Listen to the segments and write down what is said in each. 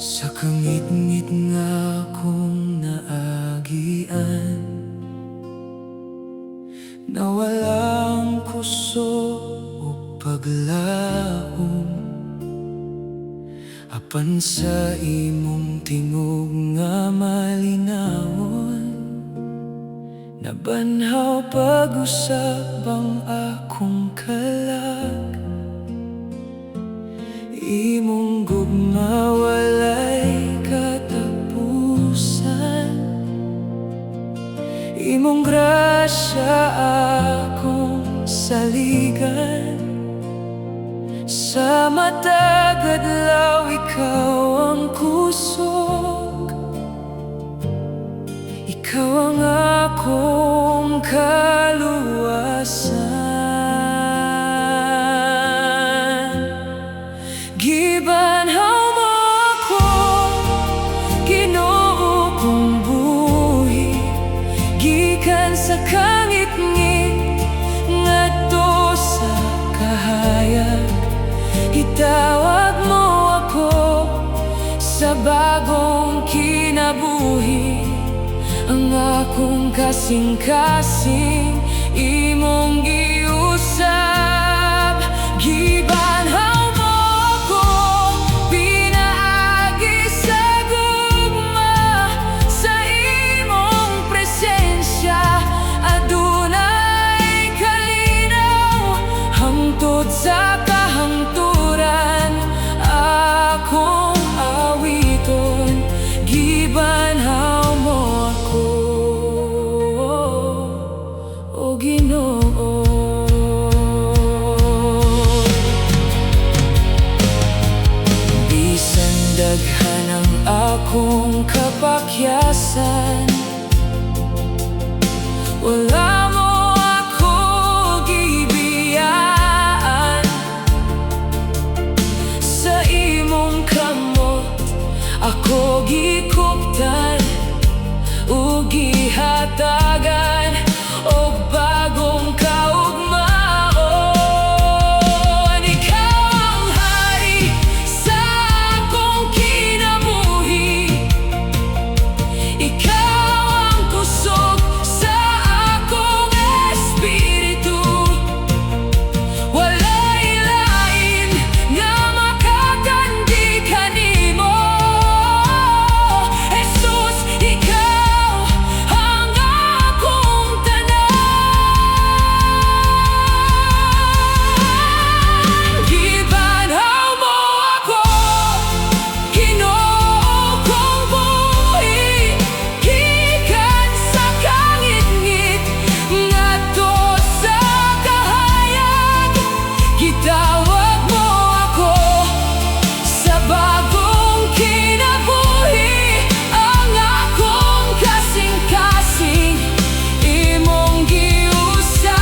Sa kangit-ngit nga kong naagian, na walang kuso o paglaom, apan sa imong tingog nga malinawon, nabanhaw pag-usab ang akong kalag. Imong gugma walay katapusan, imong grasya akong saligan. Sa matag adlaw ikaw ang kusog, ikaw ang akong kaluwasan. Gibanhaw mo ako, Ginoo kong buhi, gikan sa kangit-ngit ngadto sa kahayag. Itawag mo ako sa bagong kinabuhi, ang akong kasing-kasing imong giusab. Gibanhaw mo ako, pinaagi sa gugma, sa imong presensya adunay kalinaw. Hangtod sa kahangturan akong awiton, gibanhaw mo ako, o Ginoo. Bisan daghan ang akong kapakyasan, wala mo ako gibiyaan. Sa imong kamot ako gikuptan ug gihatagan og bagong kaugmaon. Ikaw ang hari sa akong kinabuhi, ikaw ang kusog sa akong espiritu. Walay lain nga makakandi kanimo, Jesus. Ikaw ang akong tanan. Gibanhaw mo ako, Ginoo kong buhi, gikan sa kangit-ngit ngadto sa kahayag. Gitawag mo ako sa bagong kinabuhi, ang akong kasing-kasing imong giusab.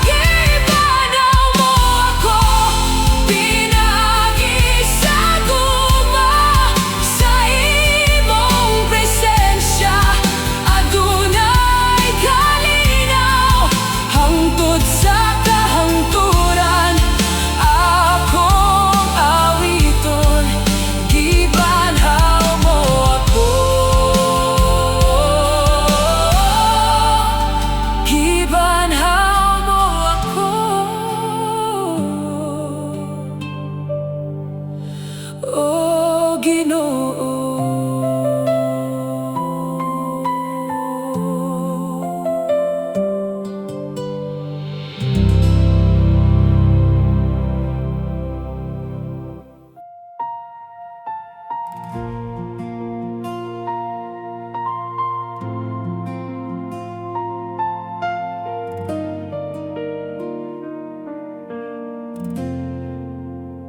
Gibanhaw mo ako, pinaagi sa gugma, sa imong presensya adunay kalinaw. Hangtod sa kahangturan akong awiton, gibanhaw mo ako, gibanhaw mo ako, o Ginoo.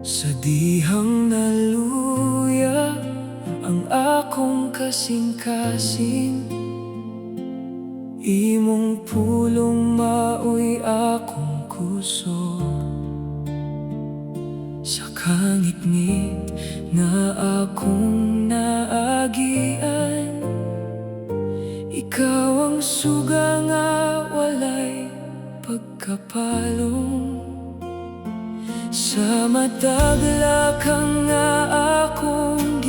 Sa dihang naluya ang akong kasing-kasing, imong pulong maoy akong kusog. Sa kangit-ngit na akong naagian, ikaw ang suga nga walay pagkapalong. Sa matagla ka nga akong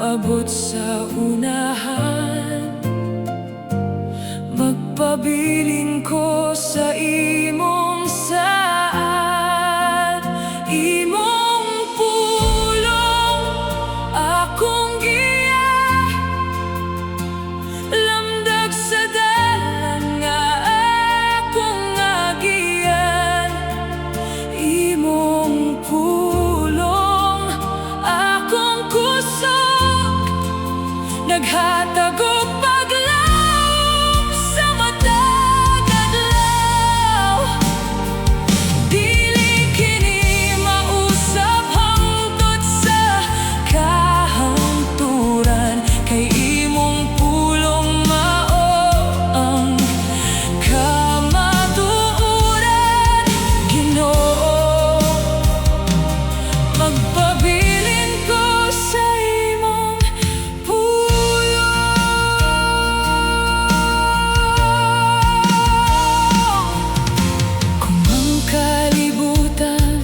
maabot sa unahan. Magpabilin ko sa imong saad, imong pulong akong giya, lamdag sa dalan nga akong agian. Imong pulong akong kusog, naghatag og paglaom sa matag adlaw. Dili kini mausab hangtod sa kahangturan, kay imong pulong mao ang kamatuoran, Ginoo. Magpabilin ko sa imong kung ang kalibutan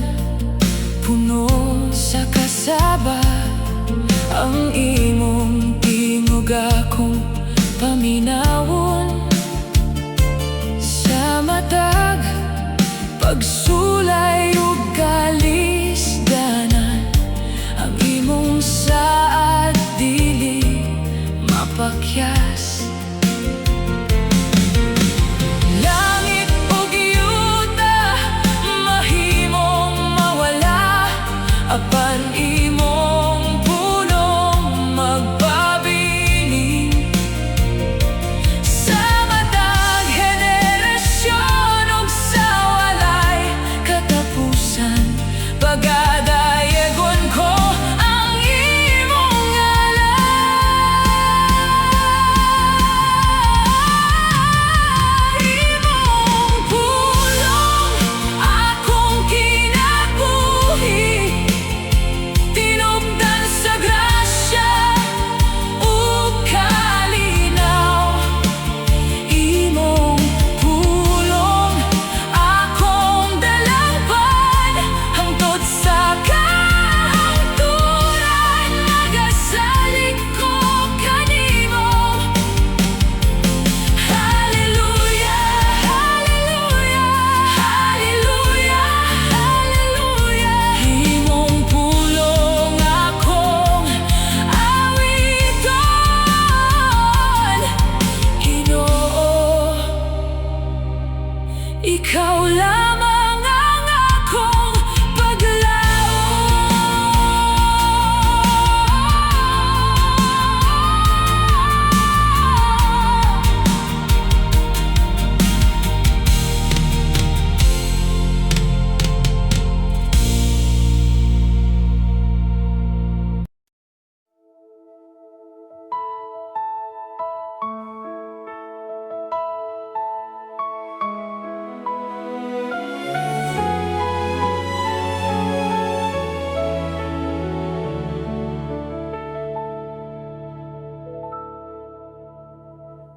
puno sa kasaba, ang imong tingog akong paminawon. Sa matag pagsulay ug kalisdanan, ang imong saad dili mapakyas. Langit ug yuta mahimong mawala, apan imong pulong magpabilin. Sa matag henerasyon ug sa walay katapusan, pagadayegon ko ang imong ngalan. Imong pulong akong kinabuhi, tinubdan sa grasya ug kalinaw. Imong pulong akong dalangpan hangtod sa kahangturan, nagasalig ko kanimo. Hallelujah, hallelujah, hallelujah, hallelujah. Imong pulong akong awiton, Ginoo. Ikaw lamang ang akong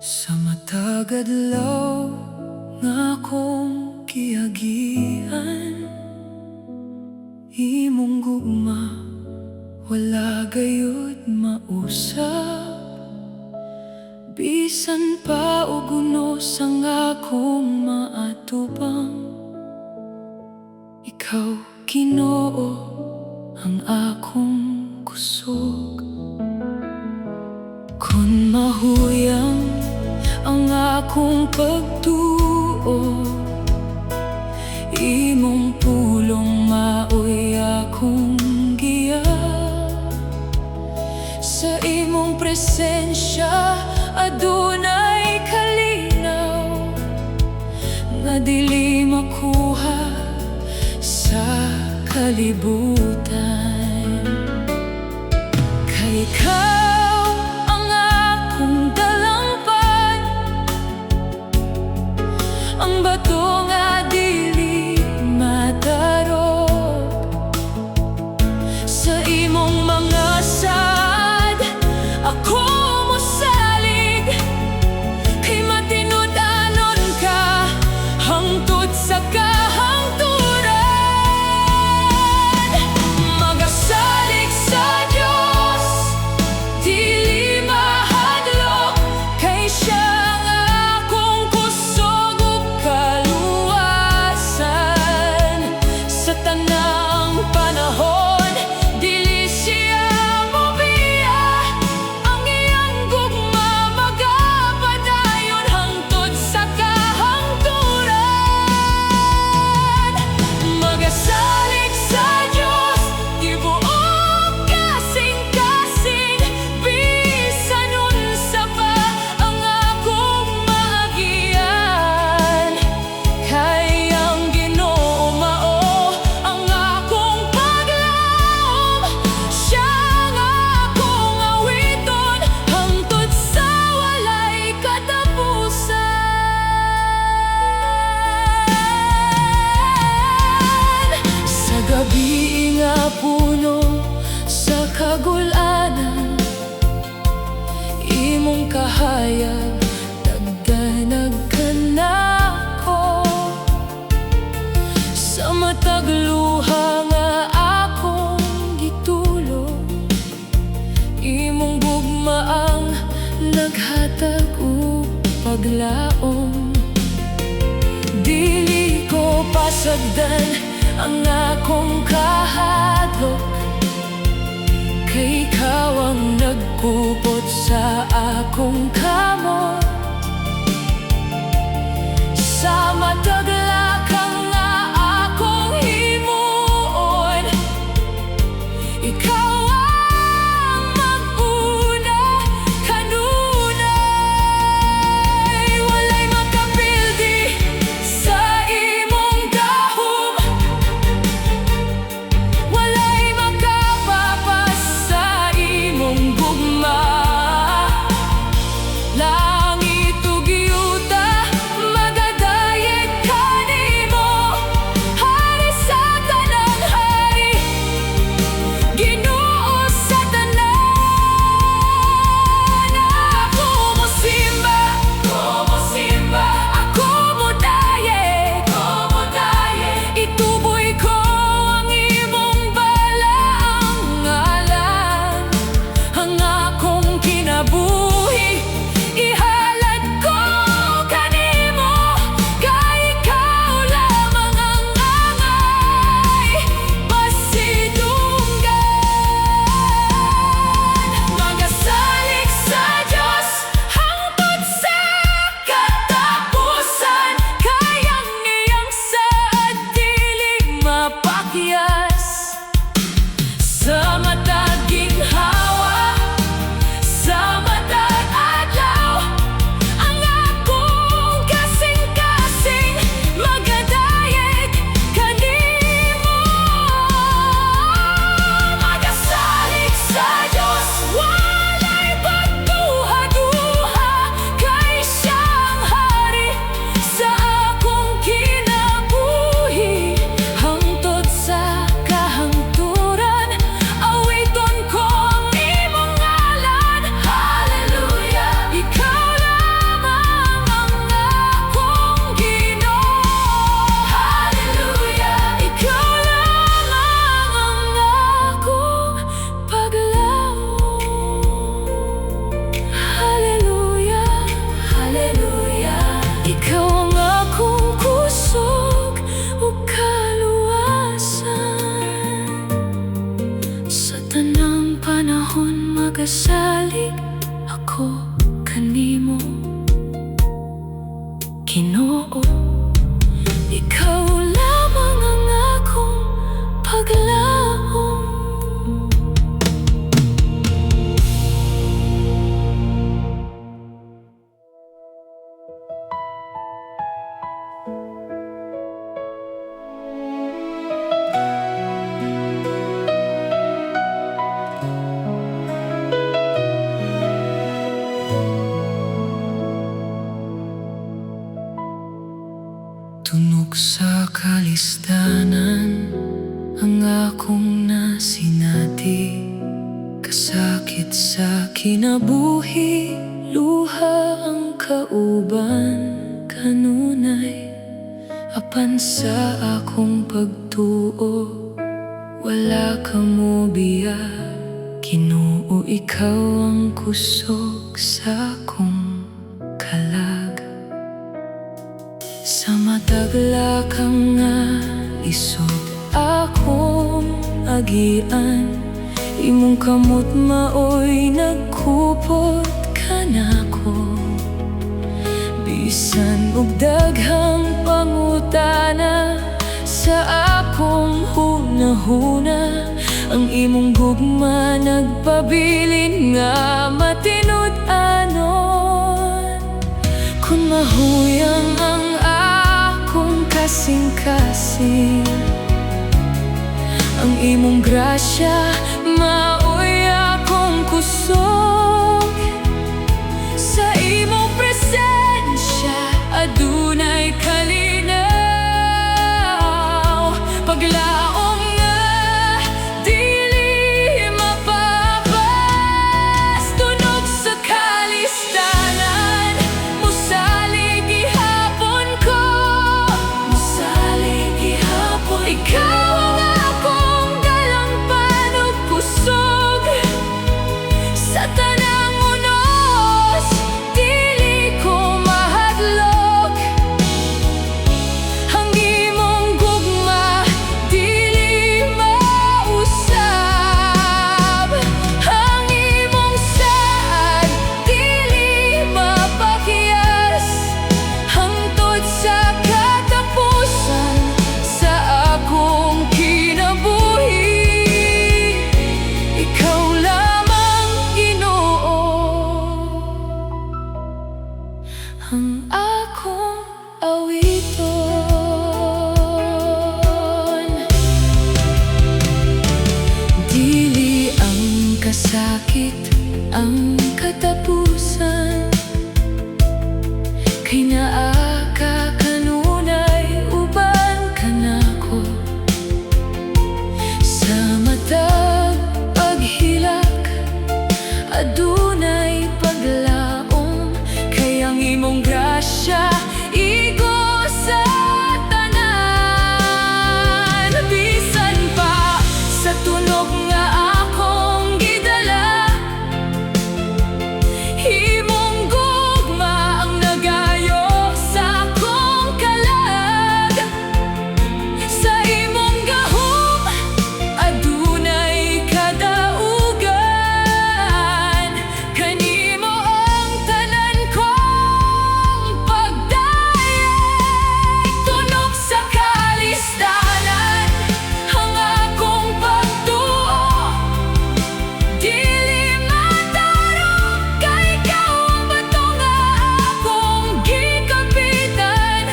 sa matag adlaw nga akong giagian, imong gugma wala gayud mausab. Bisan pa og unos ang akong maatubang, ikaw Ginoo ang akong kusog. Kun mahuyang ang akong pagtuo, imong pulong maoy akong giya. Sa imong presensya adunay kalinaw, nga dili makuha sa kalibutan. Kay ikaw ang akong dalangpan, ang bato nga dili matarog. Sa imong mga saad ako mosalig, kay matinud-anon ka hangtod sa kahangturan. imong kahayag nagdanag ka na ko. Sa matag luha nga akong gitulog, imong gugmaang naghatag og paglaom. Dili ko pasagdan ang akong kahadlok, kay ikaw ang nagpupot sa akong kamot. Sa matag lakang nga akong himuon, ikaw ang mag-una kanunay. Walay makapildi sa imong gahom, walay makapapas sa imong gugma. Langit ug yuta magadayeg kanimo, hari sa tanang hari, Ginoo sa tanan. Ako mo simba, ako mo dayeg, ituboy ko ang imong balaang ngalan. Ang akong kinabuhi ihalad ko kanimo, kay ikaw lamang ang angay pasidunggan. Magasalig sa Dios hangtod sa katapusan, kayang niyang saad dili mapakyas. Sa matag ginhawa, sa matag adlaw, ang akong kasing-kasing magadayeg kanimo. Magasalig sa Dios, walay pagduha-duha, kay siyang hari sa akong kinabuhi. Hangtod sa kahangturan, awiton ko ang imong ngalan. Hallelujah, ikaw lamang ang akong Ginoo. Hallelujah, ikaw lamang ang akong paglaom. Hallelujah, ikaw ang akong kusog ug kaluwasan. Sa tanang panahon magasalig ako kanimo, Ginoo. Ikaw lamang ang akong paglaom. Tunog sa kalistanan ang akong nasinati, kasakit sa kinabuhi, luha ang kauban kanunay. Apan sa akong pagtuo, wala ka mo biya. Ginoo, ikaw ang kusog sa akong kalag. Sa mataglakang nga isog akong agian, imong kamot maoy nagkupot kanako. Bisan og daghang pangutana sa akong hunahuna, ang imong gugma nagpabilin nga matinud-anon. Kung mahuyang ang akong kasing-kasing, ang imong grasya maoy akong kusog. Sa imong presensya adunay kalinaw, paglaom nga dili mapapas. Tunog sa kalis kalistanan mo sa ligihapon ko. Ikaw ang akong dalampan ug kusog sa tanang unos, dili ko mahadlok. Ang imong gugma dili mausab, ang imong saad dili mapakyas, hangtod sa katapusan sa akong kinabuhi. Ikaw lamang, Ginoo, ang akong awiton. Dili ang kasakit ang katapusan, kay naa ka kanunay uban ka nako. Sa matag paghilak adunay paglaom, kay ang imong grasya igo sa tanan. Bisan pa sa tunog nga akong gidala, imong gugma ang nagayo sa akong kalag. Sa imong gahom adunay kadaugan, kanimo ang tanan kong pagdayeg. Tunog sa kalistanan ang akong pagtuo, dili matarong, kay ikaw ang bato nga akong gikapitan.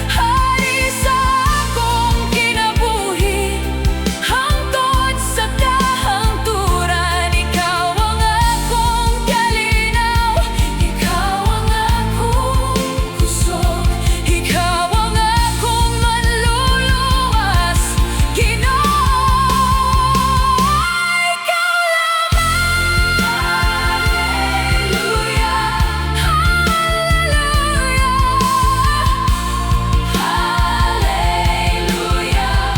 Hari sa akong kinabuhi, hangtod sa kahangturan. Ikaw ang akong kalinaw, ikaw ang akong kusog, ikaw ang akong manluluwas, Ginoo. Ikaw lamang. Hallelujah,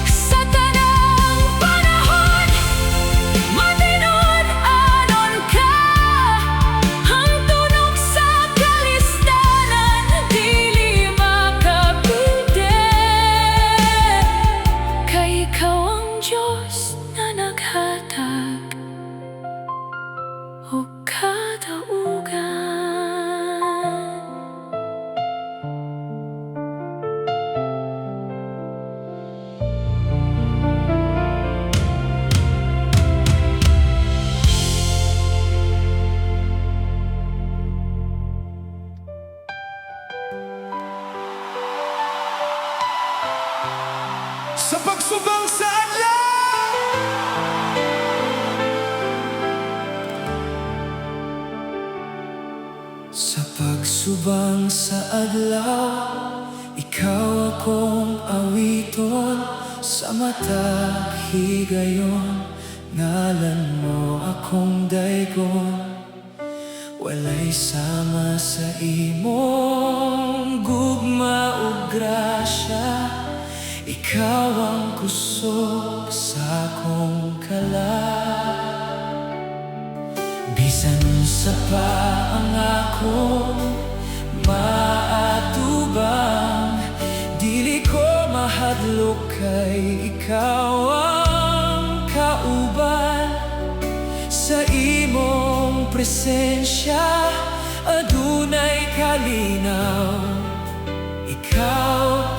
sa tanang panahon matinud-anon ka. Ang tunog sa kalistanan dili makapigil, kay ikaw ang Diyos na naghatag o kadaugan. Sa pagsubang sa adlaw, sa pagsubang sa adlaw, ikaw akong awiton. Sa mata higayon, ngalan mo akong daygon. Walay sama sa imong gugma ug grasya, ikaw ang kusog sa akong kalag. Bisan sa pa ang akong maatubang, dili ko mahadlok, kay ikaw ang kauban. Sa imong presensya adunay kalinaw, ikaw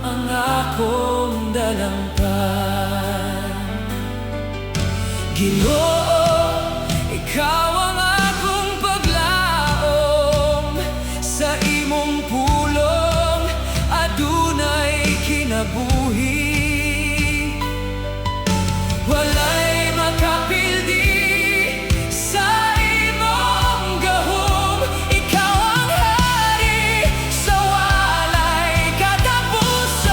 ang akong dalampan. Ginoo, ikaw ang akong paglaom. Sa imong pulong adunay kinabuhi. Walay makapildi sa imong gahom. Ikaw ang hari sa walay katapusan.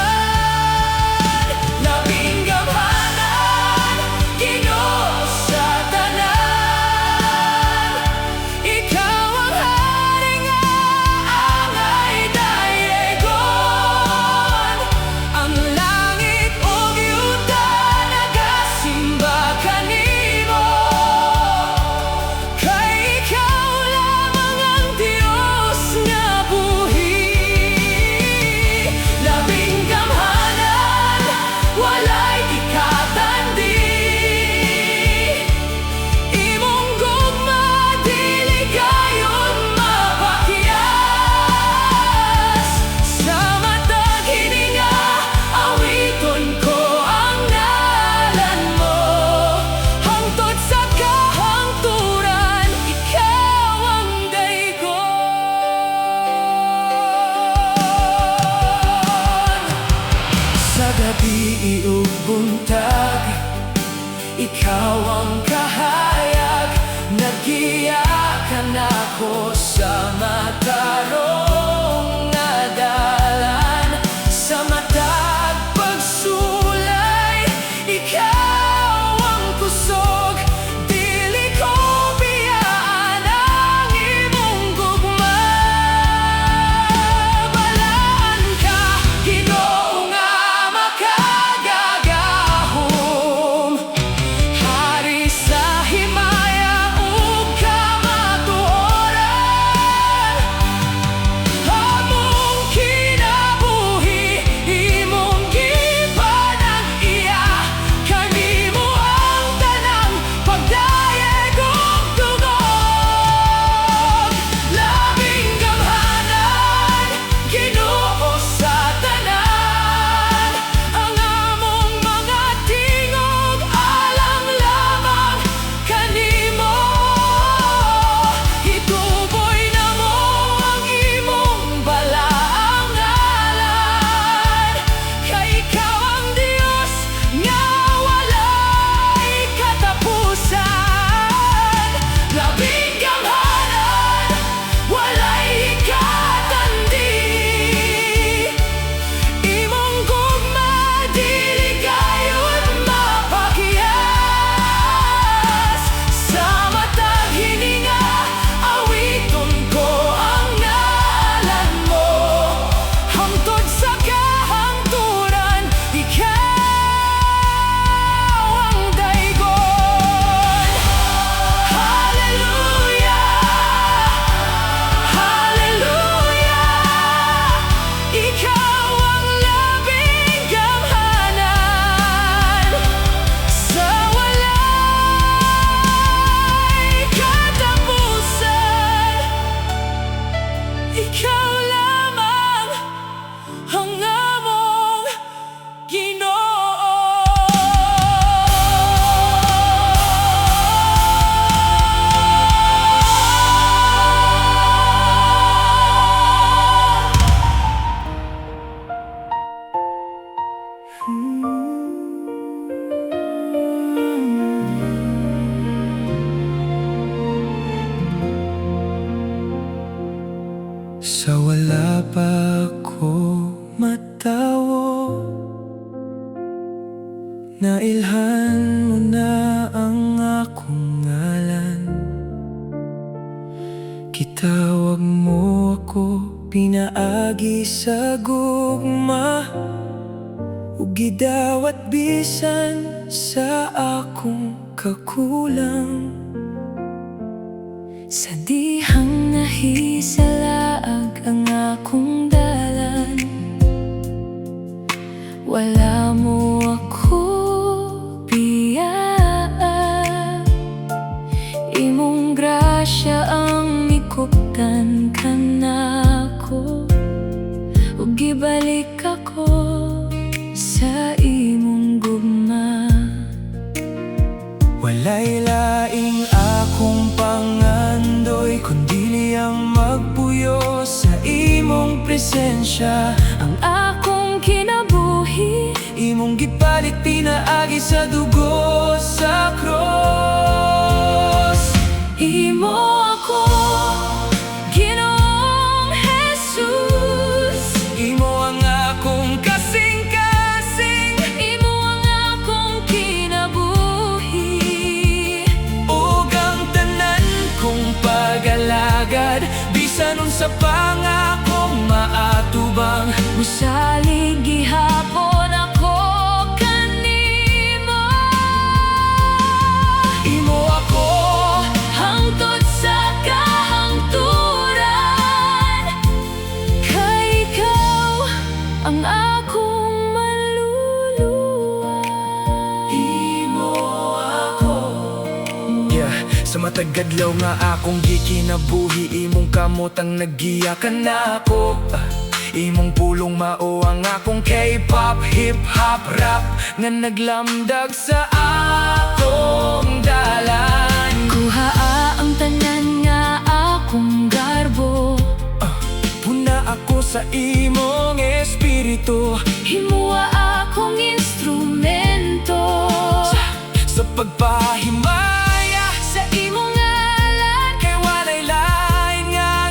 Labing gamhanan, Ginoo sa tanan. sa matarong nga dalan, sa matag pagsulay, ikaw ang kusog. Dili ko biyaan ang imong gugma. Balaan ka, Ginoo nga makagagahom, hari sa himaya ug kamatuoran. Among kinabuhi, imong gipanag-iya, kanimo ang tanang pagdayeg ug dugong. Labing gamhanan, Ginoo sa tanan, ang among mga tingog alang lamang kanimo. Ituboy namo ang imong balaang ngalan, kay ikaw ang Dios nga walay katapusan. Labing gamhanan, walay ikatandi, imong gugma dili gayud mapakiyas. Sa matag hininga, awiton ko ang ngalan mo, hangtod sa kahangturan, ikaw ang daygon. Hallelujah, hallelujah, ikaw ang labing gamhanan, sa walay katapusan. Ikaw lamang ang among Ginoo. Sa wala pa ako matawo, nailhan mo na ang akong ngalan. Kitawag mo ako, pinaagi sa gugma, ug gidawat bisan sa akong kakulang. Sa dihang nahisalaag ang akong dalan, wala mo ako biyaan. Imong grasya ang mikuptan kanako, ug gibalik ako sa imong gugma. Walay laing akong pangandoy, kundi ang magpuyo sa imong presensya. Ang akong kinabuhi, Imong gipalit pinaagi sa dugo sa cross. imo ako, Ginoong Jesus. Imo ang akong kasing-kasing, Imo ang akong kinabuhi, ug ang tanan kong pag-alagad, bisan unsa pa nga akong maatubang. musalig gihapon ako kanimo. Imo ako, Hangtod sa kahangturan, kay ikaw ang akong maluluwa. imo ako. Yeah, sa matagadlaw nga akong gikinabuhi, imong kamot ang naggiyakan ako. Imong pulong mao ang akong K-pop, hip-hop, rap nga naglamdag sa akong dalan. Kuhaa ang tanan nga akong garbo, Puna ako sa imong espiritu, himuwa akong instrumento. sa pagpahimaya sa imong ngalan, kay walay lain nga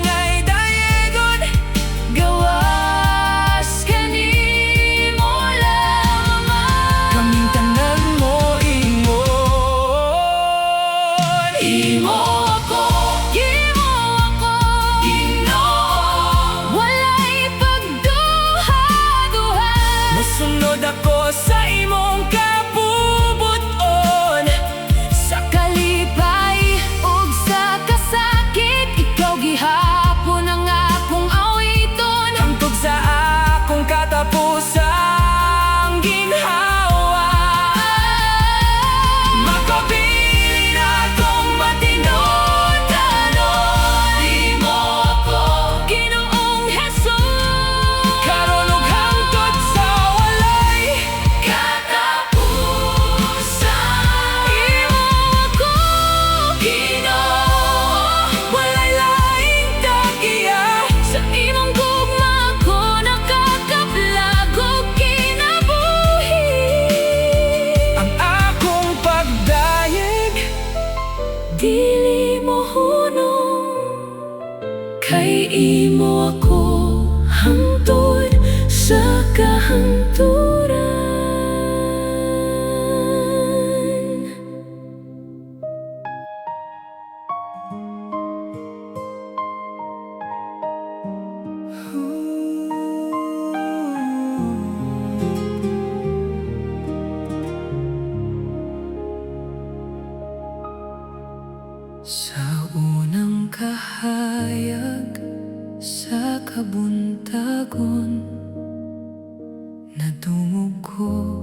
kay imo ako hangtod sa kahangturan. Sa unang kahayag sa kabuntagon, nadungog ko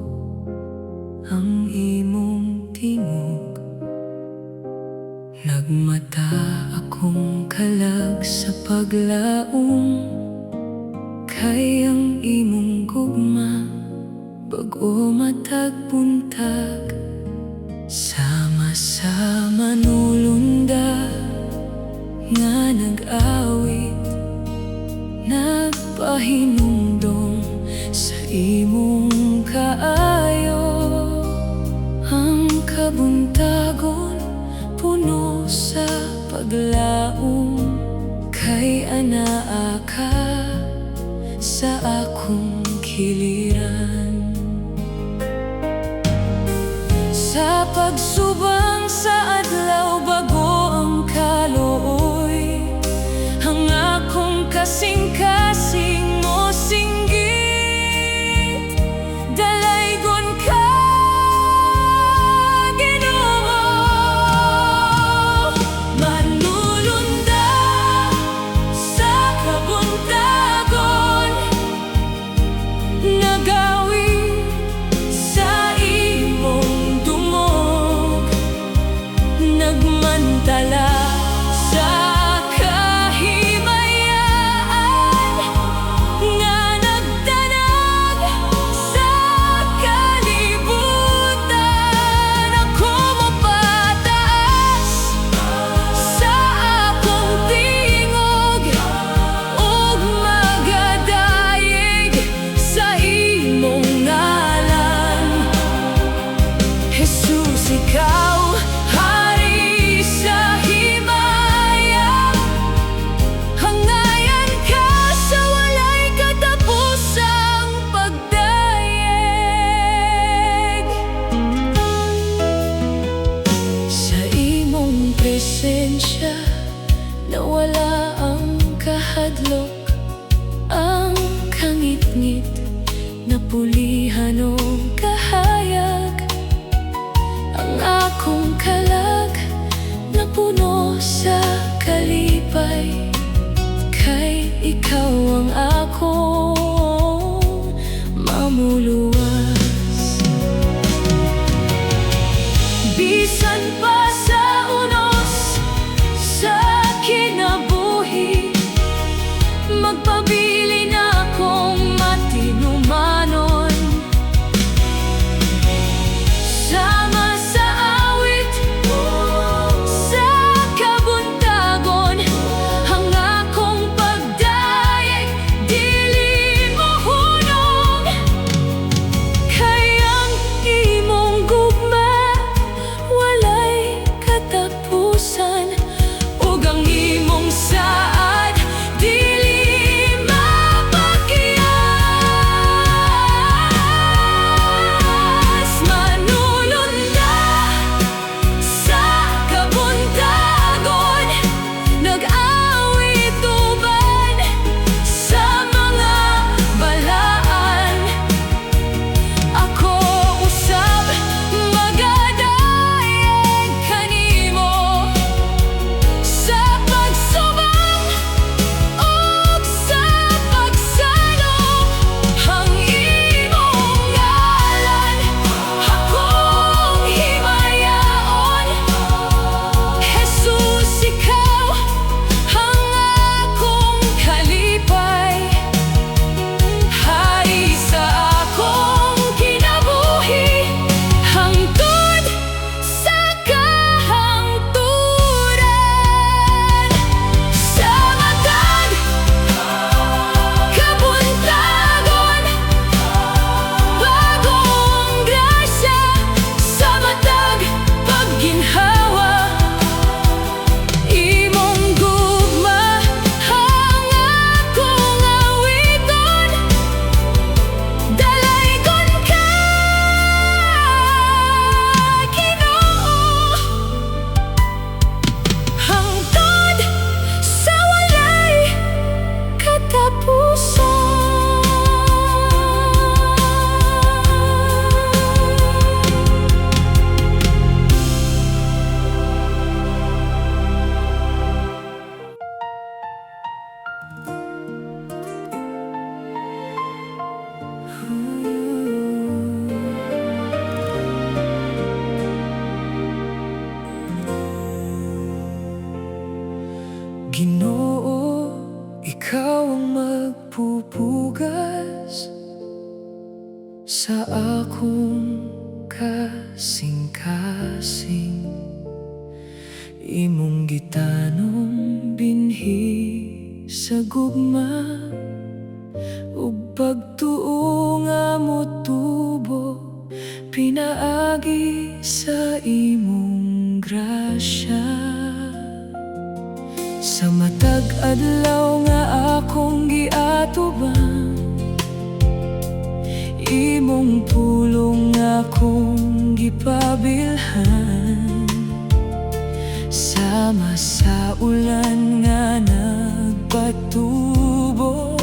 ang imong tingog. Nagmata akong kalag sa paglaong, kay ang imong gugma bag-o matag buntag. Sama-sama nulunda nga nag-awit, nagpahinumdom sa imong kaayo. Ang kabuntagon puno sa paglaom, kay anaa ka sa akong kiliran. Sa pagsubang sa adlaw bago ang kaluoy, ang akong kasing-kasing mo singgit. Dalaygon ka, Ginoo, manulunda sa kabuntagon, nagawi sa imong dungog, nagmantala sa kahimayaan, nga nagdanag sa kalibutan. Ako mapataas sa akong tingog, ug magadayeg sa imong ngalan. Jesus, ikaw hari sa himaya, hangayan ka sa walay katapusang pagdayeg. Sa imong presensya nawala ang kahadlok, ang kangit-ngit na pulihan o kahayag. Ang akong kalag na puno sa kalipay, kay ikaw ang akong mamuluwas. Bisan pa sa unos sa kinabuhi, magpabilin akong matinumanon. Sama sa awit sa kabuntagon, ang akong pagdayeg ikaw ang magpupugas sa akong kasing-kasing. Imong gitanong binhi sa gugma, ug pagtuo nga motubo pinaagi sa imong grasya. Sa matag adlaw nga akong giatubang, imong pulong akong gipabilhan. Sama sa ulan nga nagpatubo,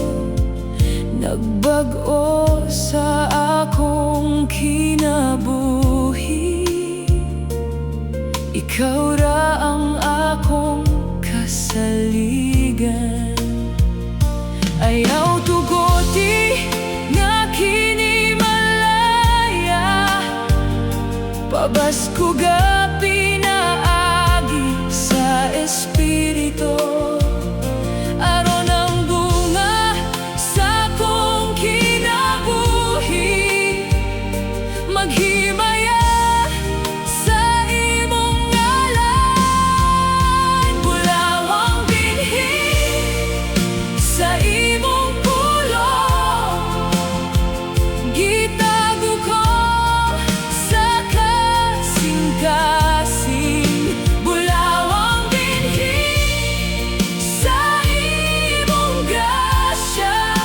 nagbag-o sa akong kinabuhi. Ikaw ra ang akong kasaligan. Ayaw tugoti nga kini malaya, pabasko ga pinaagi sa espiritu. Aron ang bunga sa akong kinabuhi, maghimaya sa imong ngalan. Bulawang binhi sa imong pulong, gitago ko sa kasing-kasing. Bulawang binhi sa imong grasya,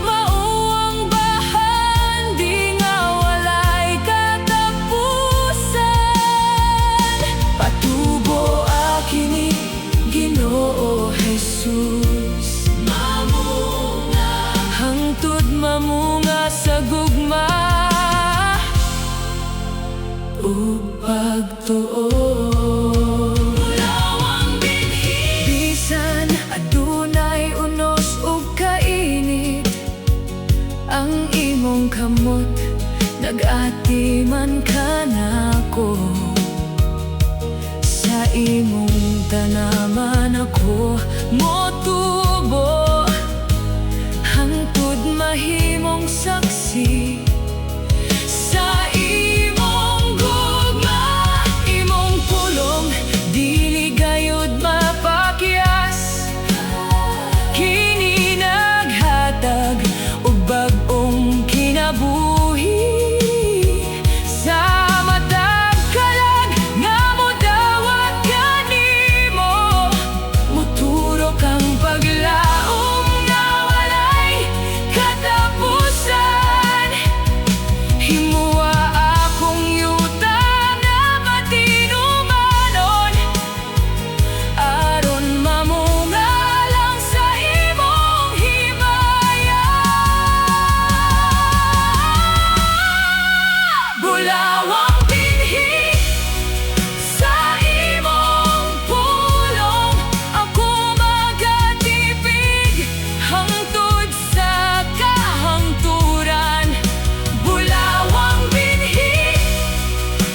mauwang bahan di nga walay katapusan. Patubo akini Ginoo Jesus, mamunga hangtod mamunga sa gugma ug pagtuo. Bulawang binhi bisan adunay unos ug kainit ang imong kamot, nag-ati man ka nako. Sa imong tanaman ako motubo, hangtod mahimong saksi. Sa imong gugma, imong pulong, dili gayud mapakyas. Kini naghatag og bag-ong kinabuhi. Sa matag kalag nga modawat kanimo, moturok ang paglaom nga walay katapusan. Himuwa akong yuta na matinumanon, aron mamunga lang sa imong himaya. Bulawang binhi sa imong pulong, ako magatipig hangtod sa kahangturan. Bulawang binhi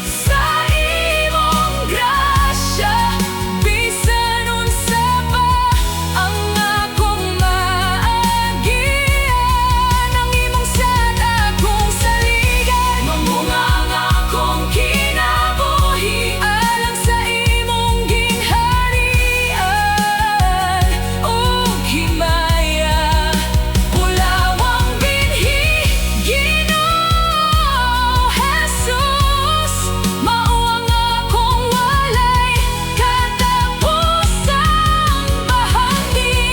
sa imong grasya, bisan unsa pa ang akong maagian. Ang imong sad akong saligan, mamunga ang akong kinabuhi alang sa imong gingharian ug himaya. Bulawang binhi Ginoo Jesus, mao ang akong walay katapusang bahagi.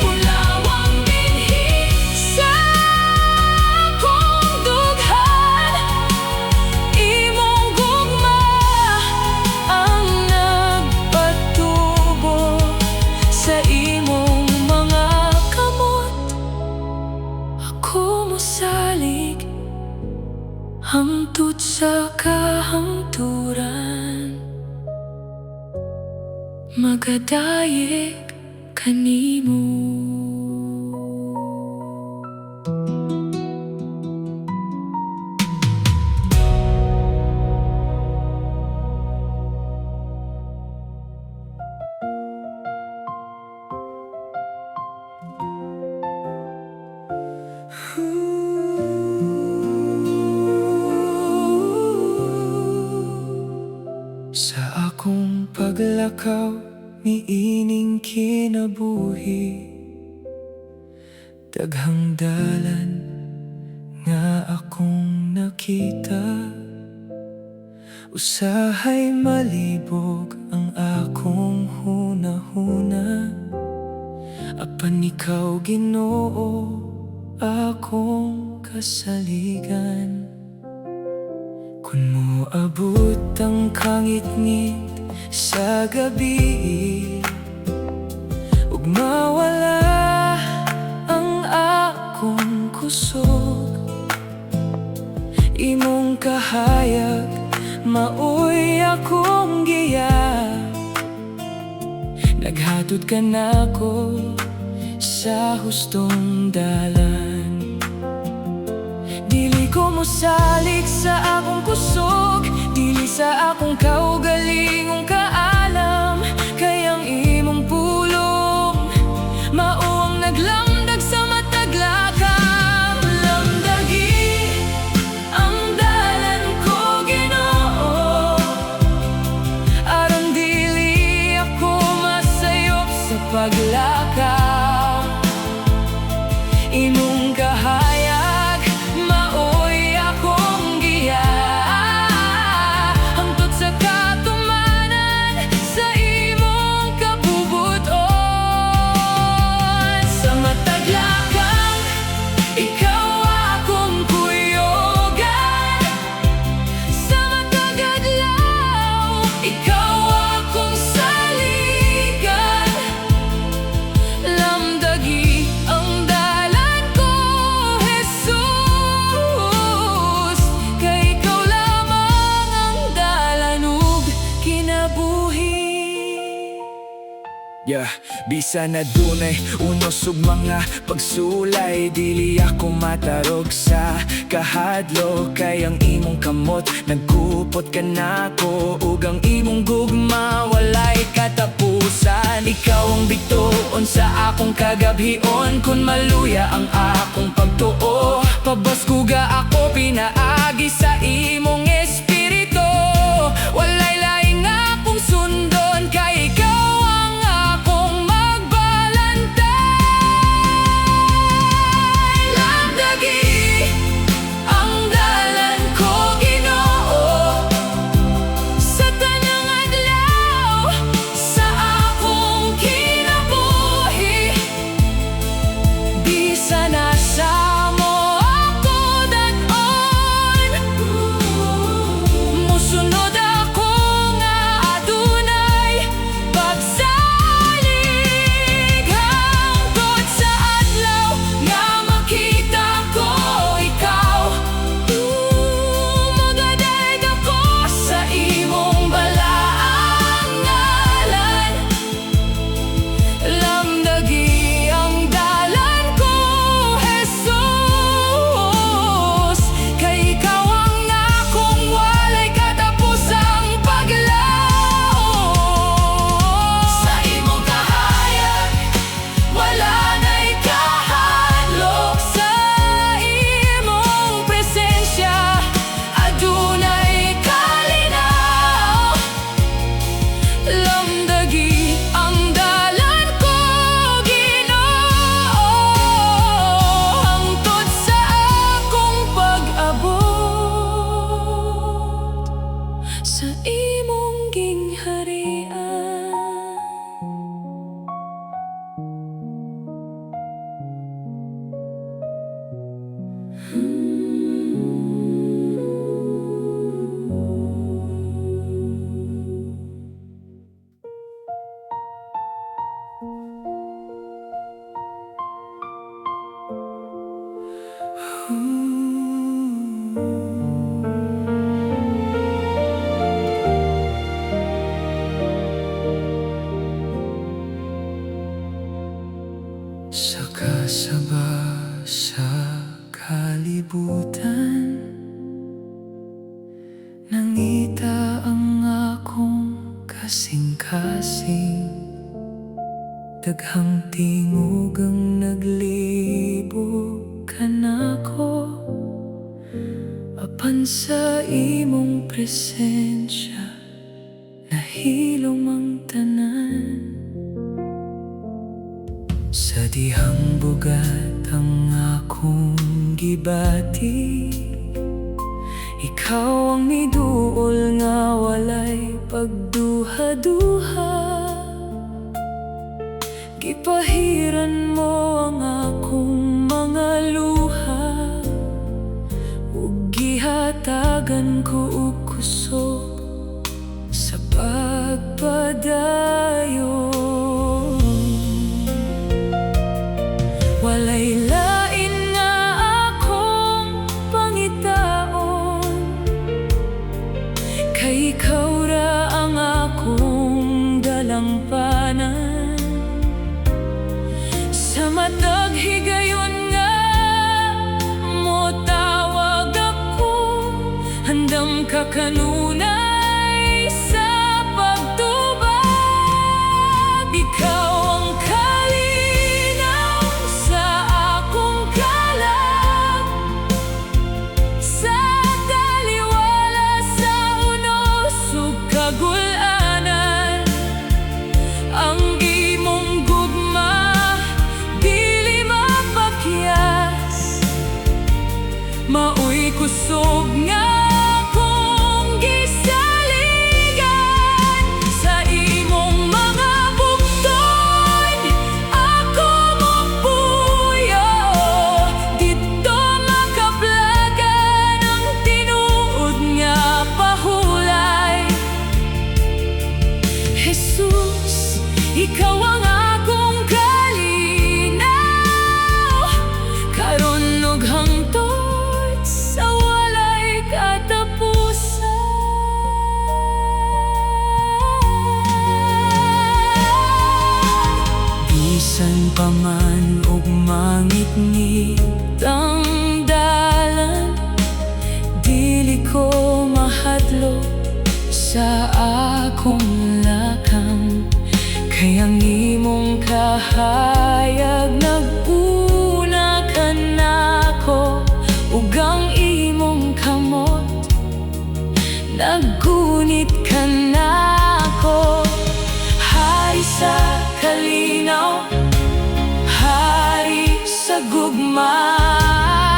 Bulawang binhi sa akong dughan, imong gugma ang nagpatubo sa imong mga kamot. Ako mosalig hangtod sa kahangturan, magadayeg kanimo. paglakaw niining kinabuhi, daghang dalan nga akong nakita. Usahay malibog ang akong hunahuna, apan ikaw Ginoo akong kasaligan. Kun moabot ang kangit-ngit sa gabi, ug mawala ang akong kusog, imong kahayag maoy akong giya. Naghatod ka nako sa hustong dalan, dili ko mosalig sa akong kusog, dili sa akong kaugalingong kaalam. Kayang imong pulong mao ang naglamdag sa matag lakang. Lamdagi ang dalan ko Ginoo, aron dili ako masayop sa paglakaw. Imong kahayag maoy akong giya, hangtod sa katumanan sa imong kabubuton. Sa matag lakang ikaw akong kuyogan, sa matag adlaw ikaw akong saligan. Lamdagi ang dalan ko Jesus, kay ikaw lamang ang dalan ug kinabuhi. Bisan na dunay unos ug mga pagsulay, dili ako matarog sa kahadlok. Kay ang imong kamot nagkupot ka nako, ug ang imong gugma walay katapusan. Ikaw ang bituon sa akong kagabhion, kun maluya ang akong pagtuo. Pabaskuga ako pinaagi sa imong espiritu, walay laing akong sundon, kay ikaw ang akong magbantay. Lamdagi ang dalan ko Ginoo, sa tanang adlaw sa akong kinabuhi. Bisan asa mo ako dag-on, musunod ako nga adunay pagsalig, hangtod sa adlaw nga makita ko ikaw. Magadaig ako sa imong balaang ngalan. Lamdagi ang dalan ko Jesus, kay ikaw ang akong walay katapusang paglaom. Sa imong kahayag wala na'y kahadlok, sa imong presensya adunay kalinaw. Lamdagi ang dalan ko Ginoo, hangtod sa akong pag-abot sa imong gingharian. Sa kasaba sa kalibutan, nangita ang akong kasing-kasing. Daghang tingog ang naglibog kanako, apan sa imong presensya nahilom ang Sa dihang bugat ang akong gibati, ikaw ang miduol nga walay pagduha-duha. Gipahiran mo ang akong mga luha, ug gihatagan ko og kusog sa pagpadayon. Walay lain nga akong pangitaon, kay ikaw ra ang akong dalampanan. Sa matag higayon nga mo tawag ako, handam ka kanunay sa pagtubag. Ikaw ang kalinaw sa akong kalag, sa taliwala sa unos ug kagul-anan. Ang imong gugma dili mapakyas, maoy kusog nga akong gisaligan. Sa imong mga bugtod ako magpuyo, dito makaplagan ang tinuod nga pahulay. Jesus, ikaw ang akong kalinaw, karon ug hangtod sa walay katapusan. Bisan pa man og mangit-ngit ang dalan, dili ko mahadlok sa akong lakang. Kay ang imong kahayag nag-una ka nako, ug ang imong kamot naggunit ka nako. Hari sa kalinaw, hari sa gugma,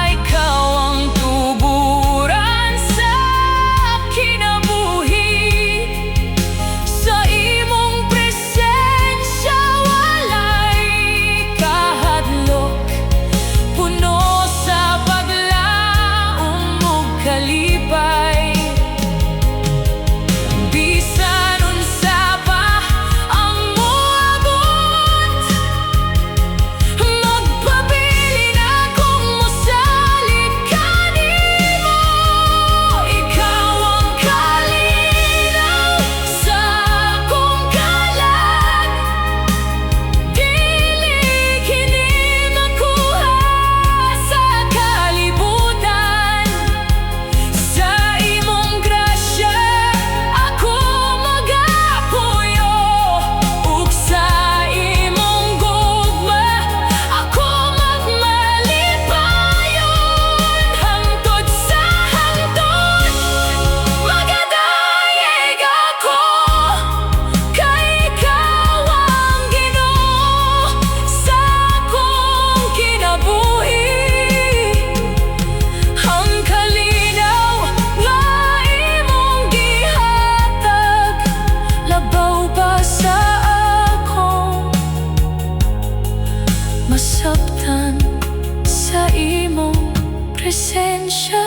ikaw ang tuburan sa kinabuhi. Sa imong presensya walay kahadlok, puno sa paglaom ug kalipay. Bisan unsa pa ang moabot, magpabilin akong mosalig kanimo. Ikaw ang kalinaw sa akong kalag, dili kini makuha sa kalibutan. Sa imong grasya ako magapuyo, ug sa imong gugma ako magmalipayon. Hangtod sa hangtod magadayeg ako, kay ikaw ang Ginoo sa akong kinabuhi. Ang kalinaw nga imong gihatag, labaw pa sa akong masabtan. Sa imong presensya,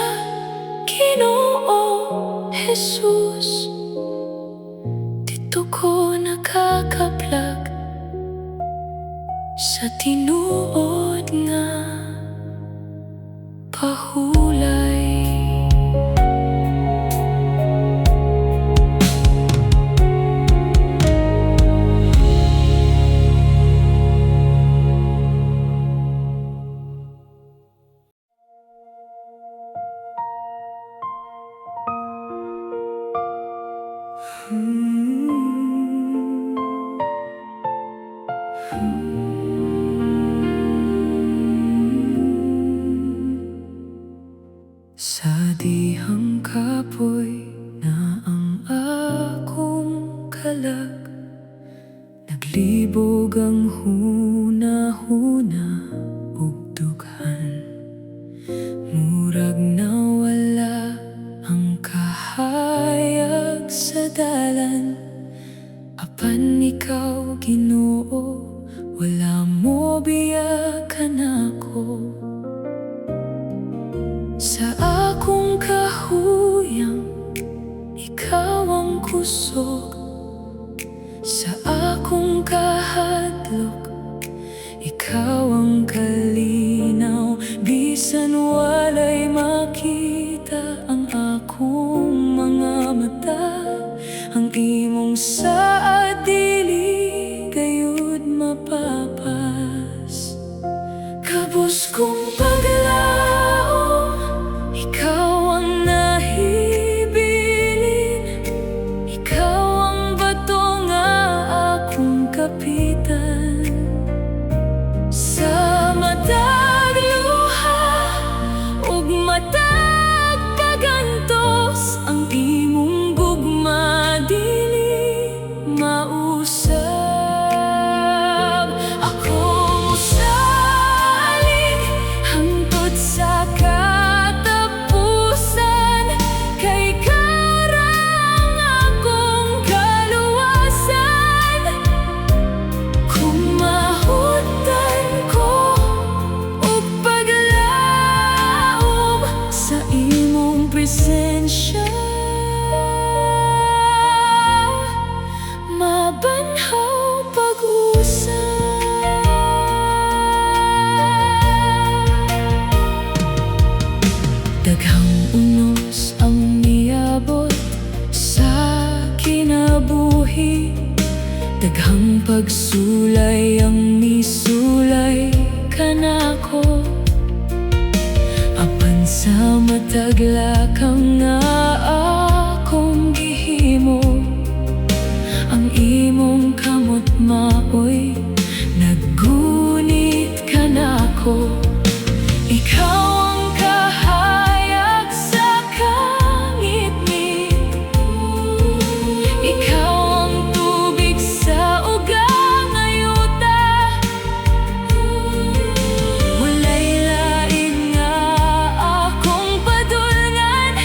Ginoo Jesus, dito ko nakakaplag sa tinuod nga pahulay. Sa dihang kapoy na ang akong kalag, naglibog ang hunahuna. una ug dughan, murag nawala ang kahayag sa dalan. Apan ikaw, Ginoo, wala mo biyakan ako. Sa akong kahuyang, ikaw ang kusog. Sa akong kahadlok, ikaw ang kalinaw. Bisan walay makita ang akong mga mata, ang imong saad dili gayud mapapas. Kabus kong paglaom, ikaw ang nahibilin. Ikaw ang bato nga akong kapitan. Sa matag luha ug matag pagantos, ang imong gugma dili mausab. Ako musalig hangtod sa katapusan, kay karang akong kaluwasan. Kung mahutan ko ug paglaom sa imong presensya, mabanhaw pag-usap. Daghang unos ang niabot sa kinabuhi, daghang pagsulay ang nisulay kanako. Apan sa matag lakang nga akong gihimo, ang imong kamot maoy naggunit kanako. Ikaw ang kahayag sa kangitngit, ikaw ang tubig sa ugang ayuta. Walay lain nga akong padulngan,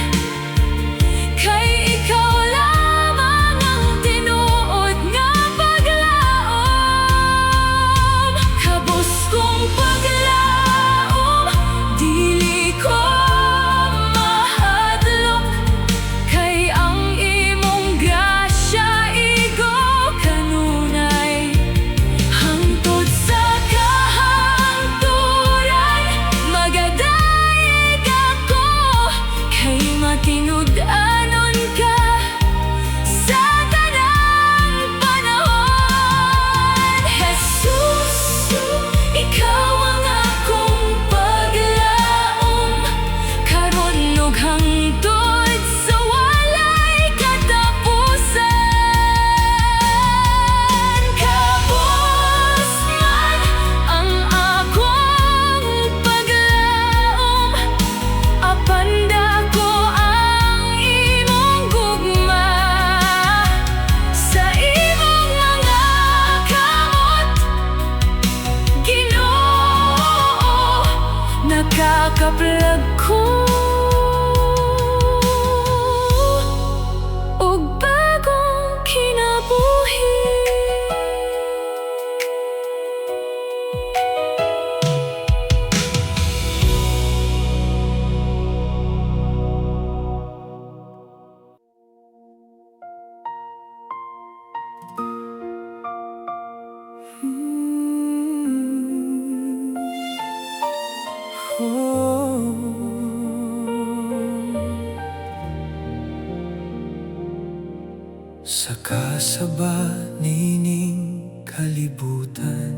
kay ikaw lamang ang tinuod nga paglaom. Kabus kong paglaom, dili ko mahadlok, kay ang imong grasya igo kanunay. Hangtod sa kahangturan, magadayeg ako, kay matinud-anon ka sa tanang panahon. Jesus, ikaw ang akong paglaom, karon ug hangtod sa walay katapusan. Kabus man ang akong paglaom, apan dako ang imong gugma. Sa imong mga kamot, Ginoo, nakakaplag ko og bagong kinabuhi. Sa kasaba nining kalibutan,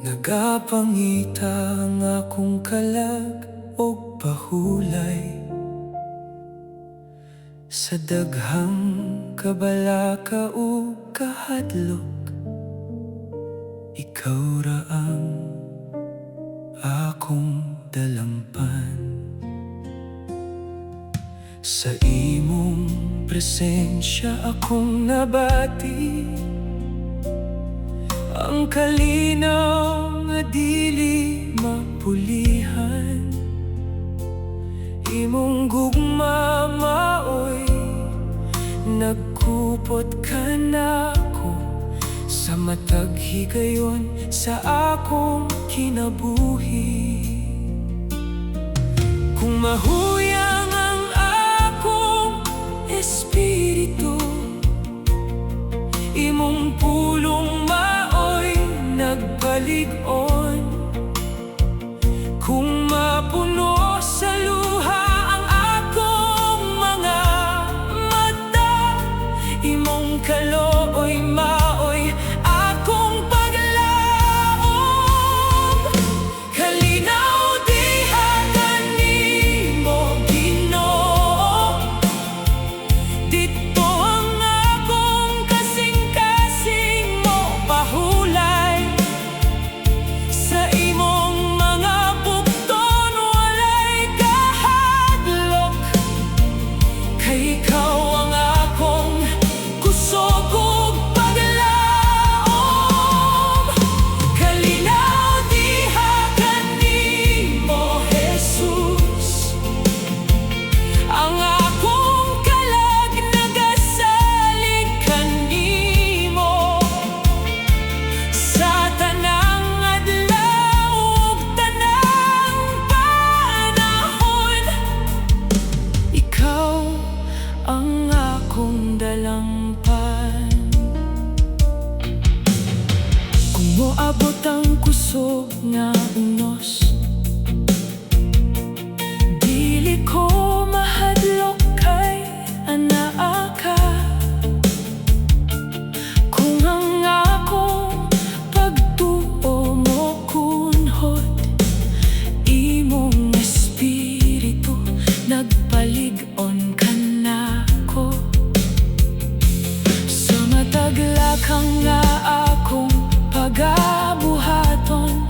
nagapangita ang akong kalag o pahulay. Sa daghang kabalaka o kahadlok, ikaw ra ang akong dalampan. Sa imong presensya akong nabati, ang Ang kalinaw nga dili mapulihan, imong gugma maoy nagkupot ka nako sa matag higayon sa akong kinabuhi. Kung mahuyang ang akong espiritu, imong pulong maoy nagpalig-on. Kung mapuno sa luha ang akong mga mata, imong kalooy maoy akong paglaom. Kalinaw diha kanimo Ginoo, dito ang akong kasing-kasing mo pahulay. Sa imong mga bugton walay kahadlok, kay ikaw ang akong kusog ug paglaom. Kalinaw diha kanimo Jesus, ang akong kalag nagasalig kanimo. Sa tanang adlaw ug tanang panahon, ikaw ang akong dalampan. Kung moabot ang kusog nga unos, dili ko mahadlok kay anaa ka. Kung ang akong pagtuo mo kunhod, imong espiritu nagpalig-on ka nako. Sa matag lakang nga akong pagabuhaton,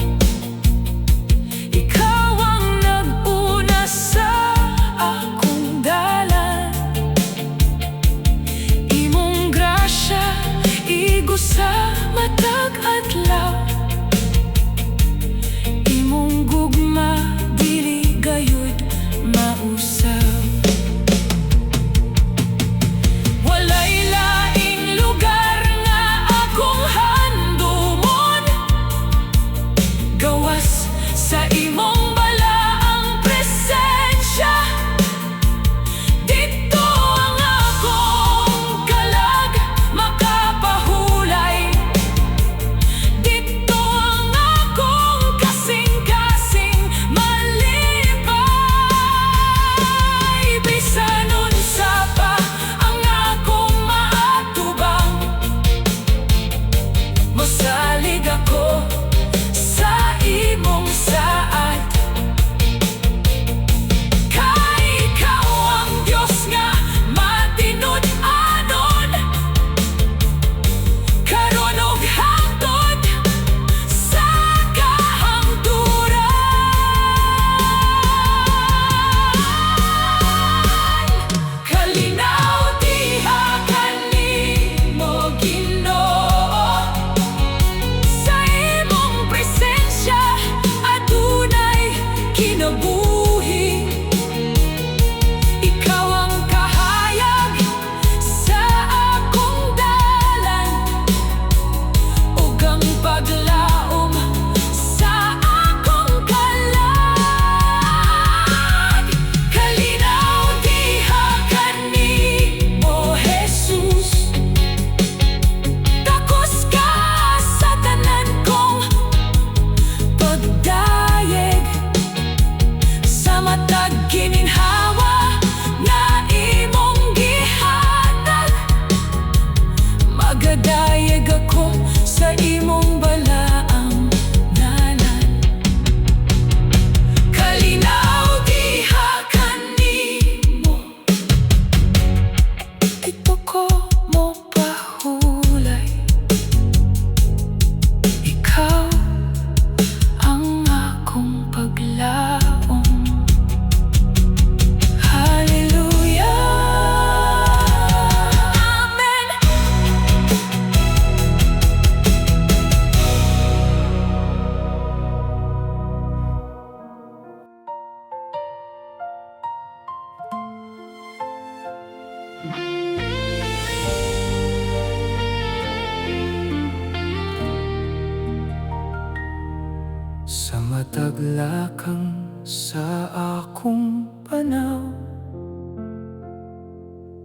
Sa mataglakang sa akong panaw,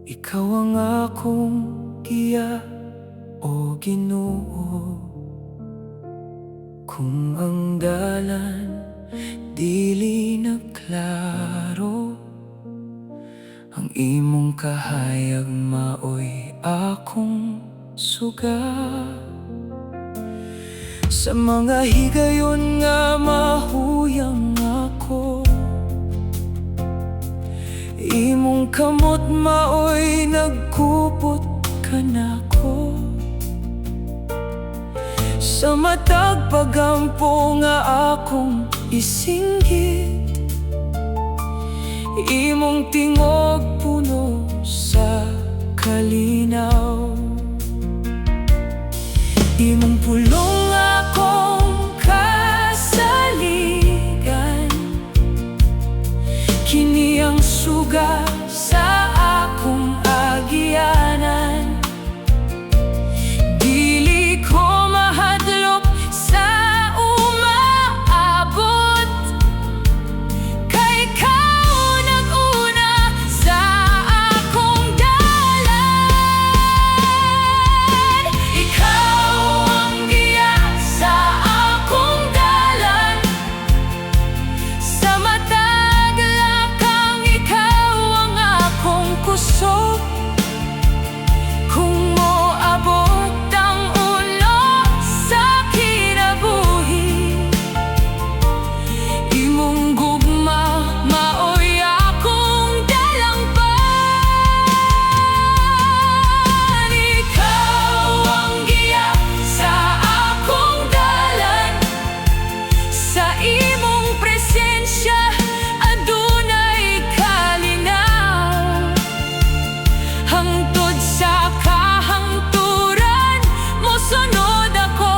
ikaw ang akong giya o Ginoo. Kung ang dalan dili na klaro, ang imong kahayag maoy akong suga. Sa mga higayon nga mahuyang ako, imong kamot maoy nagkupot ka nako. Sa matag pagampo nga akong isinggit, imong tingog puno sa kalinaw. Imong pulong akong kasaligan, kini ang suga sa akong agyanan. Dili ko mahadlok sa umaabot, kay ikaw nag-una sa akong dalan. Ikaw ang giya sa akong dalan, sa matag lakang ikaw ang akong kusog. Kung moabot ang ulo sa kinabuhi, imong gugma maoy akong dalangpan. Ikaw ang giya sa akong dalan, sa imong presensya adunay kalinaw. Hangtod sa kahangturan mosunod ako,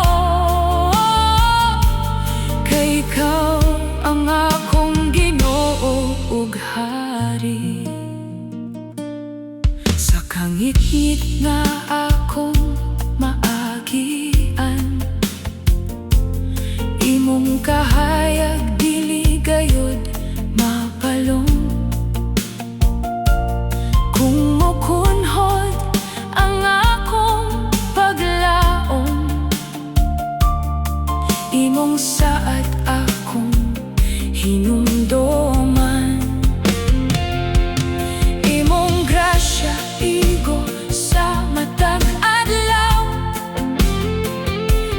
kay ikaw ang akong Ginoo ug Hari. Sa kangit-ngit nga akong maagian, imong kahayag dili gayud mapalong. Kung mokunhod ang akong paglaom, imong saad akong hinumdoman. Imong grasya igo sa matag adlaw,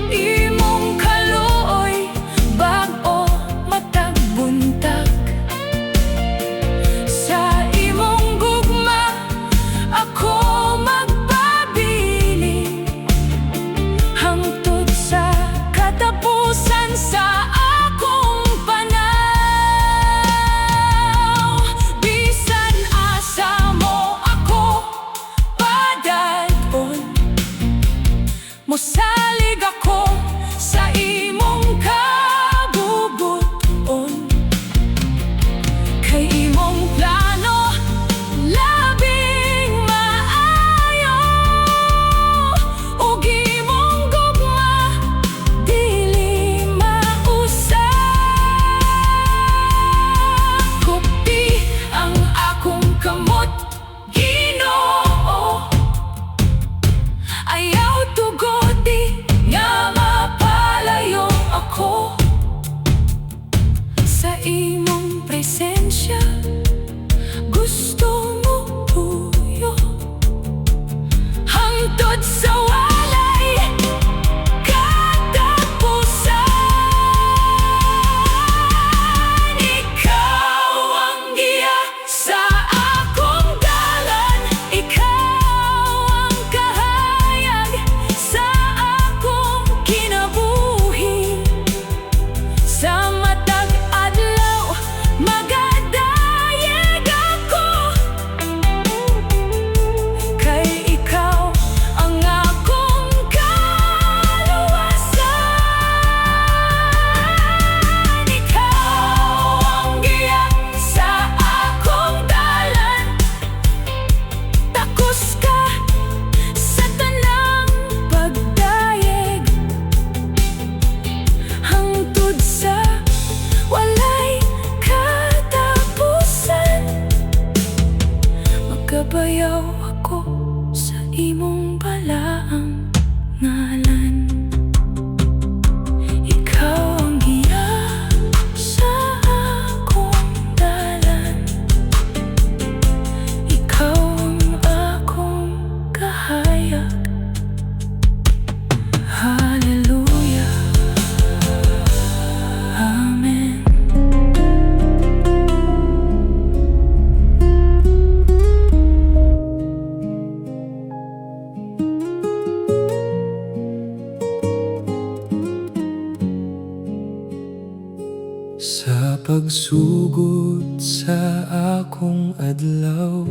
imong kaluoy bag-o matag buntag. Sa imong gugma ako magpabiling, hangtod sa katapusan sa akong panahon. Sa pagsugod sa akong adlaw,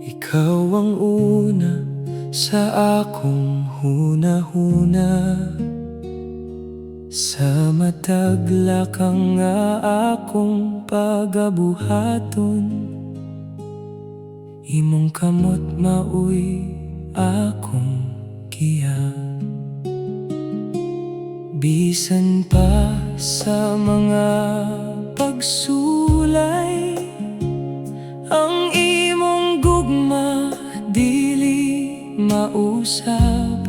ikaw ang una sa akong hunahuna. Sa matag lakang nga akong pagabuhaton, imong kamot maoy akong giya. Bisan pa sa mga pagsulay, ang imong gugma dili mausab.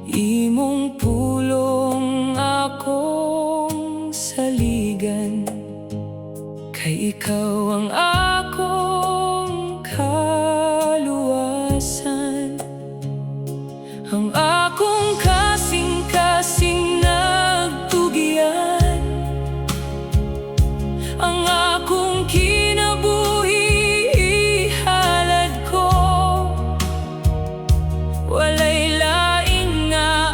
Imong pulong akong saligan, kay ikaw ang akong kaluwasan. Ang akong kasing-kasing nagtugian, ang akong kinabuhi ihalad ko. Walay laing nga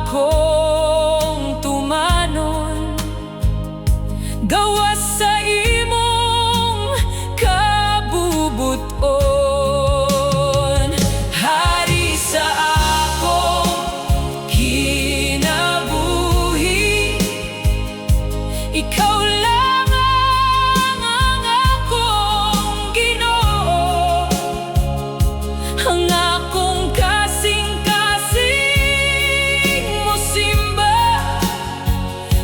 akong tumanon, gawas sa imong kabubuton. Hari sa ikaw lang ang akong Ginoo, ang akong kasing-kasing mosimba,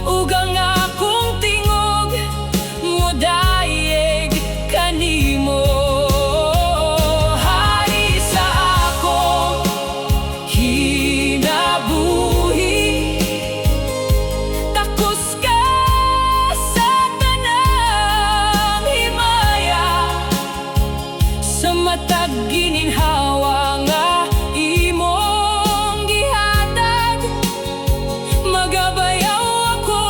ug ang akong tingog modayeg kanimo. Hari sa akong kinabuhi, takos ka sa matag gininhawa nga imong gihatag. Magabayaw ako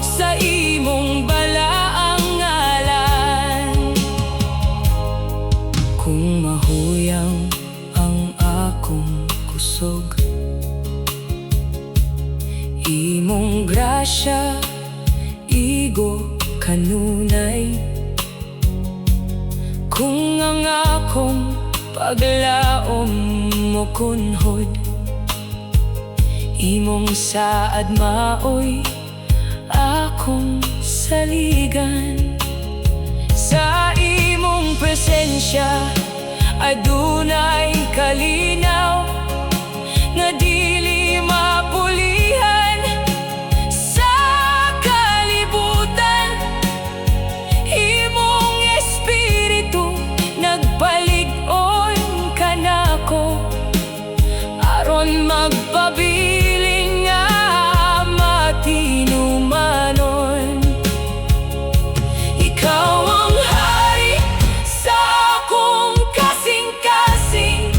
sa imong balaang ngalan. Kung mahuyang ang akong kusog, imong grasya igo kanunay. Kung ang akong paglaom mo kunhod, imong saad maoy akong saligan. Sa imong presensya adunay kalinaw, nga dili mapulihan sa kalibutan. Imong espiritu nagpalig-on kanako, aron magpabiling nga matinumanon. Ikaw ang hari sa akong kasing-kasing,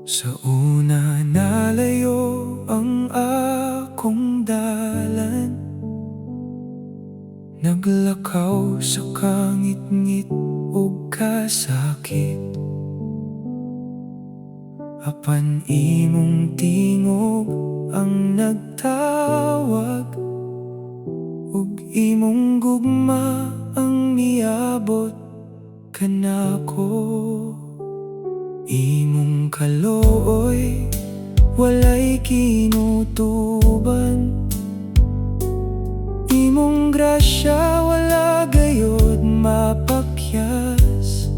Sa una nalayo ang akong dalan, naglakaw sa kangit-ngit ug kasakit. Apan imong tingog ang nagtawag, ug imong gugma ang miabot kanako. Imong kaluoy walay kinutuban, imong grasya wala gayud mapakyas.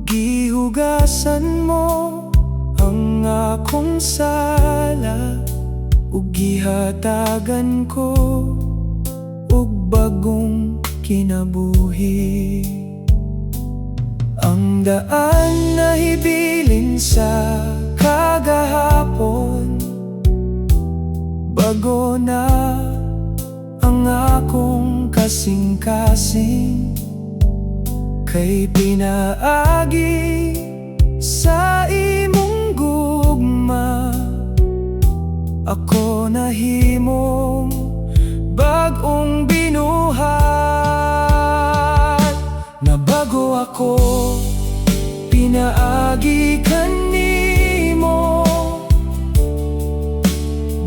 Gihugasan mo ang akong sala, ug gihatagan ko ug bagong kinabuhi. Ang daan na hibilin sa kagahapon, bago na ang akong kasing-kasing. Kay pinaagi sa imong gugma, ako nahimong bagong binuhat. Nabago ako, pinaagi kanimo.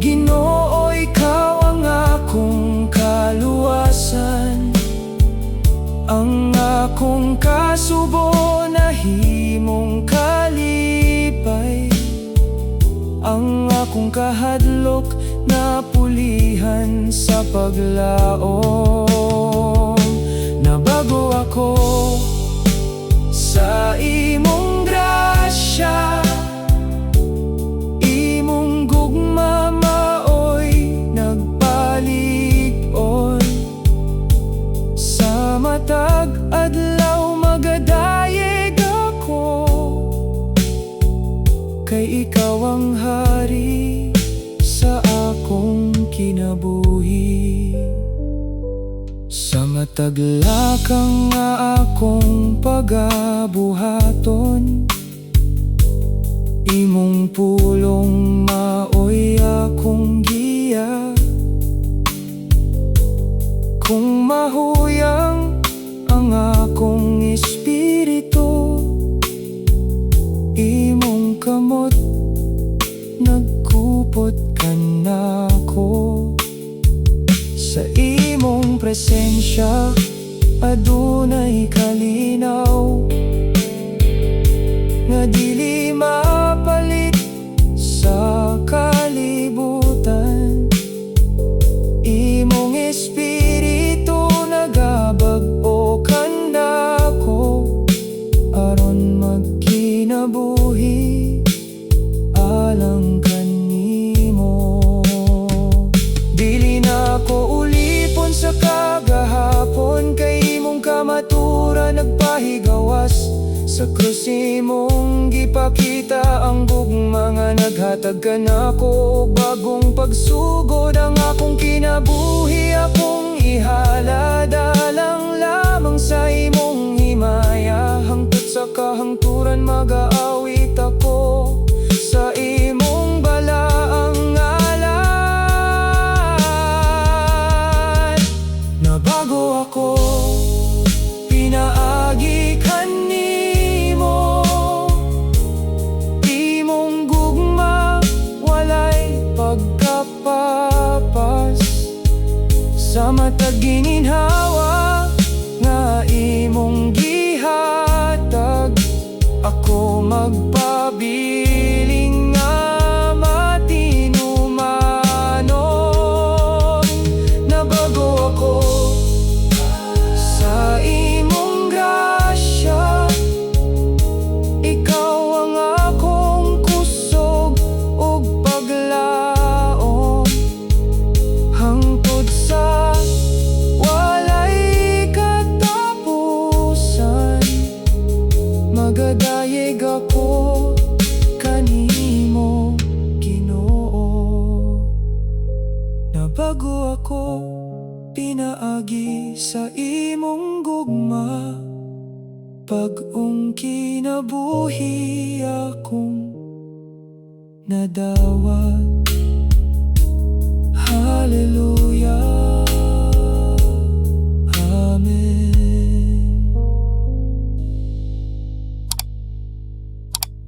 Ginoo, ikaw ang akong kaluwasan. Ang akong kasubo nahimong kalipay, ang akong kahadlok na pulihan sa paglaom. Nabago ako sa imong grasya, imong gugma maoy nagpalig-on. Sa matag adlaw magadayeg ako, kay ikaw ang hari sa akong kinabuhi. Sa matag lakang nga akong pagabuhaton, imong pulong maoy akong giya. Kung mahuyang ang akong espiritu, imong kamot nagkupot ka nako. Sa imong presensya adunay kalinaw, nga dili mapalit sa kalibutan. Imong espiritu nagabag-o kanako, aron magkinabuhi alang kanimo. Dili na ko ulipon sa kagahapon, kay imong kamaturan nagpahigawas. Sa krus imong gipakita ang gugma nga naghatag ka nako. Bagong pagsugod ang akong kinabuhi, akong ihaladalang lamang sa imong himaya. Hangtod sa kahangturan mag-aawit ako sa imong balaang ngalan. Nabago ako, pinaagi kanimo. Imong gugma walay pagkapapas. Sa matag gininhawa nga imong gihatag, ako magpabiling nga matinumanon. Nabago ako sa imong grasya, ikaw ang akong kusog ug paglaom. Hangtod sa walay katapusan, magadayeg ako kanimo, Ginoo. Nabago ako, pinaagi sa imong gugma, pag-ong Iyong kinabuhi akong nadawat. Hallelujah.